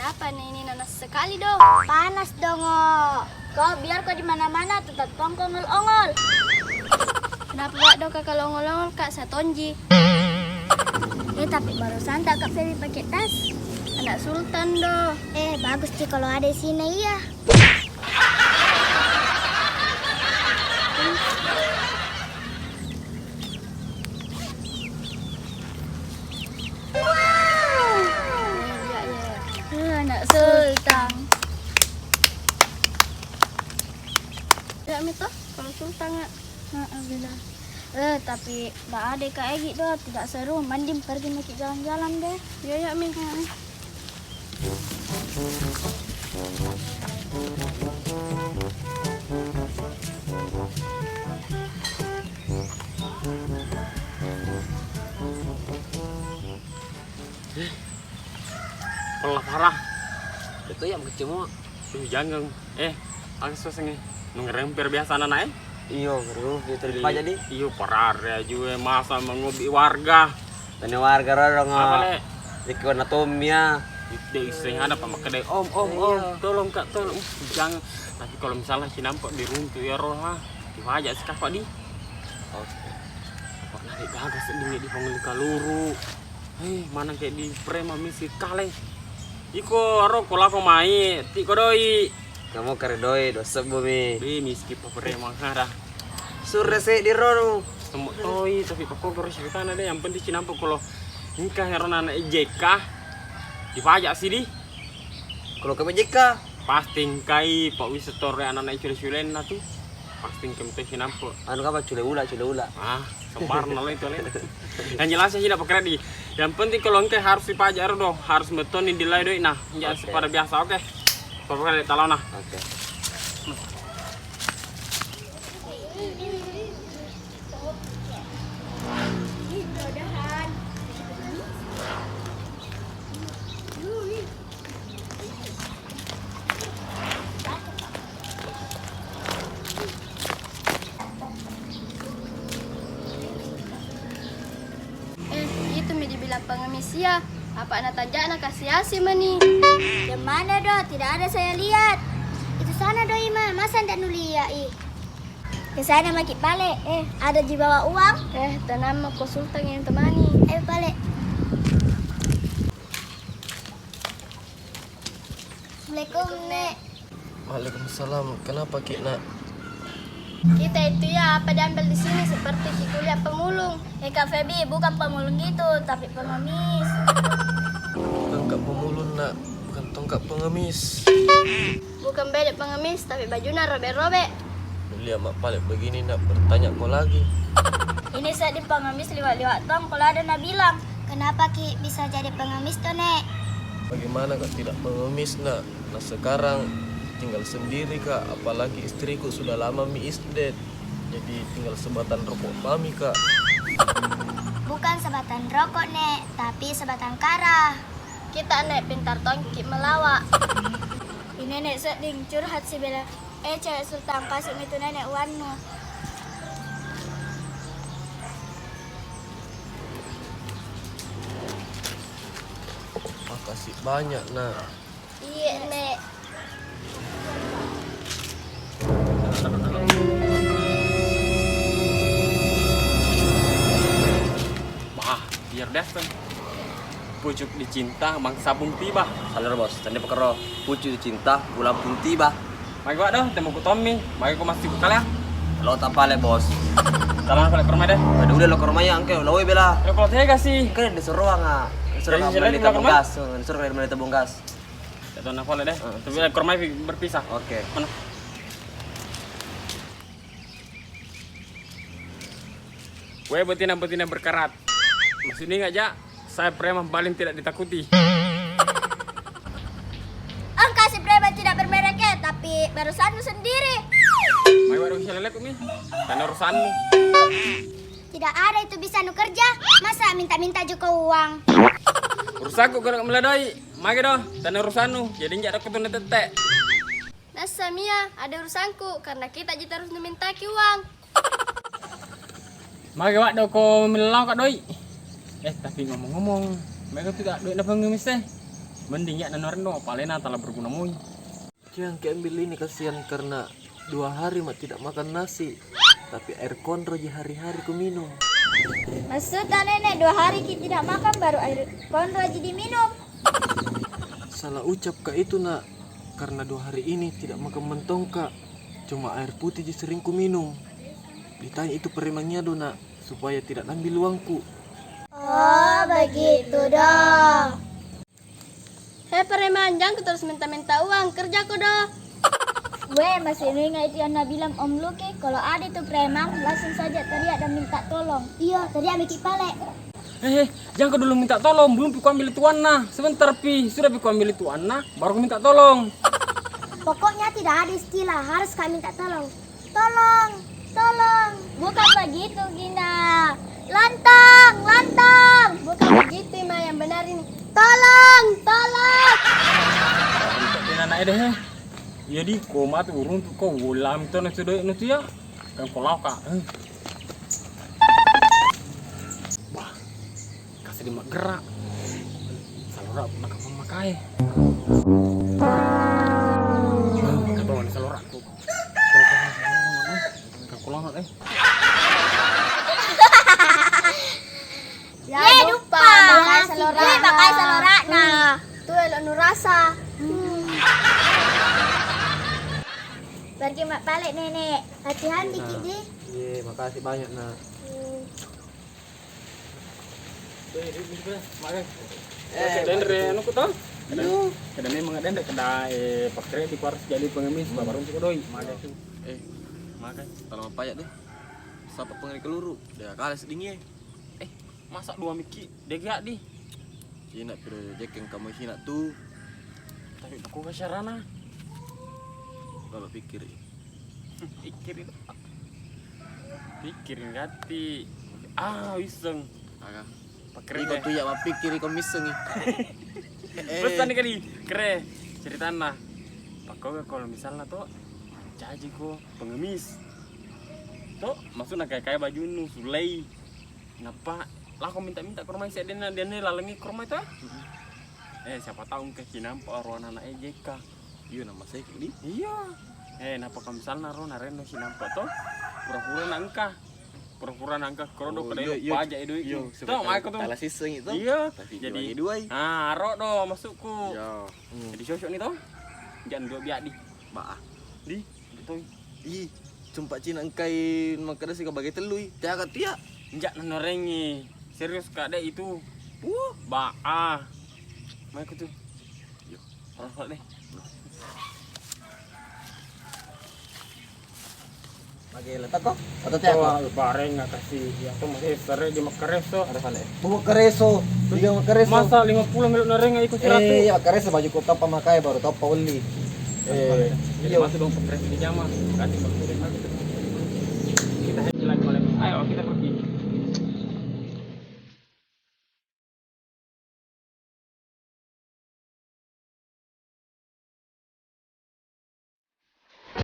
Kenapa nih ini nanas sekali dong? Panas dong, oh. Kau biar kau di mana-mana tetap tongkol ongol. Kenapa gak dong kakak ongol-ongol kak Satonji? Tapi barusan tak Kak Feby pakai tas. Anak sultan doh. Bagus sih kalau ada di sini ya. Anak sultan. Ya Mito, kalau sultan nggak? Alhamdulillah. Tapi nggak ada kayak gitu, tidak seru. Mandi pergi make jalan-jalan deh. Ya Mi. Kalau parah itu yang kecil jangan aku susah ngerempir biasa anak Iyo, bro, kita di aja di. iyo parah ya juga masa mengubi warga Tanya warga rorong apa le di anatomia. dia iseng ada pak kedai om tolong kak tolong jangan tapi kalau misalnya si nampak diruntuh ya roh diwajak sih pak di kok narik gagas sedingin di panggung kaluru mana kayak di prema misi kale iko aro kola ko mai ti ko doi Kamu kerdoi dosa bumi. di miski papere manghara Sure se di rono. semua toi tapi kok harus kita ada yang penting si nampak kalau nikah heron anak JK dipajak sih di Kalau kamu jika pasti kai pak wisetor anak-anak culen tuh pasti kemte si nampak anu apa cule ula. sembar nol itu le yang jelas sih tidak pakai di yang penting kalau engke harus dipajak dong harus betonin di doi nah jangan sepada biasa oke pokoknya talau nah Oke. Itu mi dibilang pengemis ya. Apa anak tajak anak kasih asi mani? Yang mana do? Tidak ada saya lihat. Itu sana do Ima, masa ndak nulia Ke sana maki pale. Ada di bawah uang. Tanam ko sultan yang temani. Pale. Assalamualaikum, Nek. Waalaikumsalam. Kenapa Ki nak? Kita itu ya apa diambil di sini seperti di kuliah pemulung. Kak Feby bukan pemulung gitu, tapi pengemis. Tongkat pemulung nak, bukan tongkat pengemis. Bukan beda pengemis tapi bajunya robek-robek. Lihat mak palik begini nak bertanya kau lagi. Ini saya di pengemis liwat-liwat tong. Kalau ada nak bilang, kenapa Ki bisa jadi pengemis tuh, Nek? Bagaimana kak tidak pengemis nak? Nah sekarang tinggal sendiri kak, apalagi istriku sudah lama mi is dead. Jadi tinggal sebatan rokok mami kak. Bukan sebatan rokok, Nek, tapi sebatan kara. Kita Nek pintar tongki melawak. Ini Nek seding curhat si Bella. Cewek sultan kasih itu Nenek warna. Makasih banyak nak. Iya Nek. Biar deh kan pucuk dicinta bangsa pun tiba Salar bos, tadi pekero pucu cinta bulan pun tiba. mari gua dah temu ku Tommy mari ku masih kali ya Lo tak pale bos. kalau balik ke rumah deh Udah lo ke rumahnya angke, lo bela. ya kalau tega sih Kan disuruh nggak? Disuruh Jadi nggak jalan beli di tabung belakang gas, disuruh nggak beli tabung gas. ya tuh nak boleh deh tapi ke rumah berpisah Oke. mana betina berkarat maksudnya nggak ja saya preman paling tidak ditakuti Engkau si preman tidak bermerek ya, tapi barusan sendiri. mari waduh bisa lelek umi karena urusanmu Tidak ada itu bisa nu kerja. Masa minta-minta juga uang? urusanku kalau meledoi mari doh karena urusanmu jadi nggak ada ketemu tetek Nah Samia ada urusanku karena kita jadi harus meminta uang. mari waduh kau melawan kak doi tapi ngomong-ngomong mereka tidak duit apa ngemis teh Mending ya nanorin dong, palena telah berguna mui. Jangan keambil ini, kasihan karena 2 hari mak tidak makan nasi. Tapi air kondro di hari-hari ku minum. Maksudnya nenek 2 hari kita tidak makan baru air kondro jadi minum. Salah ucap kak itu nak. Karena 2 hari ini tidak makan mentong kak. Cuma air putih je sering ku minum. Ditanya itu peremangnya do nak. Supaya tidak ambil uangku. Oh begitu dah. Hei preman, jangan kau terus minta-minta uang, kerja kau dah. Weh, masih ingat itu yang bilang Om Luki, kalau ada itu preman langsung saja teriak dan minta tolong. Iya, teriak mikir pale. Jangan kau dulu minta tolong, belum piku ambil tuan nah. Sebentar pi, sudah piku ambil tuan nah, baru kau minta tolong. Pokoknya tidak ada istilah, harus kami minta tolong. Tolong, tolong. Bukan begitu, Gina. Lantang, lantang. Bukan begitu Ma, yang benar ini. Tolong, tolong. Ini anak deh. Jadi kau mati urun tu kau ulam tu nak sudah nanti ya. Kan kau lau kak. Wah, kasih dia mak gerak. Salora nak memakai. Kau mana salora tu? Kau lau nak Ya, lupa. Pakai selora. Pakai selora. Nah, Tuh elok nu rasa. pergi mak balik nenek. Hati-hati dikit deh. Iya, makasih banyak nak. Dendre, anu ku tahu? Kada memang ada kedai pakai di kuarus jadi pengemis baru untuk doi. Maga tu. Maga. Kalau mau payah deh. Sapa pengen keluru. Dia kalah sedingnya. Masak 2 miki, degak di. Hina pero jekeng kamu hina tu. Tapi aku ke syarana. Kalau pikir. Pikirin. Pikirin gati. Iseng. Agak. Pakai Iko tuh ya mah pikir iko miseng ih. pesan nih kali. Kere. Cerita nah. Pakai kalau misalnya tuh caji ko pengemis. Tuh maksudnya kayak baju nu sulai. Kenapa? Lah aku minta-minta ke rumah saya dia lalengi ke rumah itu. Siapa tahu ke kinampa arwah anak EJK. Iya nama saya ini. Iya. Napa kamu misalnya arwah reno sinampa tuh pura-pura nangka. Pura-pura nangka krodo kedai pajak itu. Tuh maiko tuh. Talah siseng itu. Iya. Jadi dua. Aro do masukku. Yo. Jadi cocok nih tuh. Jangan dua biak di. Ba. Di. Gitu. Ih, cumpa Cina engkai makada sih kebagai telui. Tiaga tia. Enjak norengi. Serius kak deh itu. Baa. Main aku tuh. Yuk, rokok deh. Bagi letak kok. Atau tiaga. Bareng nggak kasih. Ya tuh masih sere di makareso. Ada kali. Buat kereso. Tiga makareso. Masa 50 menit noreng ikut 100. Ya kereso baju kau tapa makai baru tapa uli. Iya. Masuk dong pekeres di jama. Kasih bakso deh. Kita happy lagi malam. Ayo kita pergi.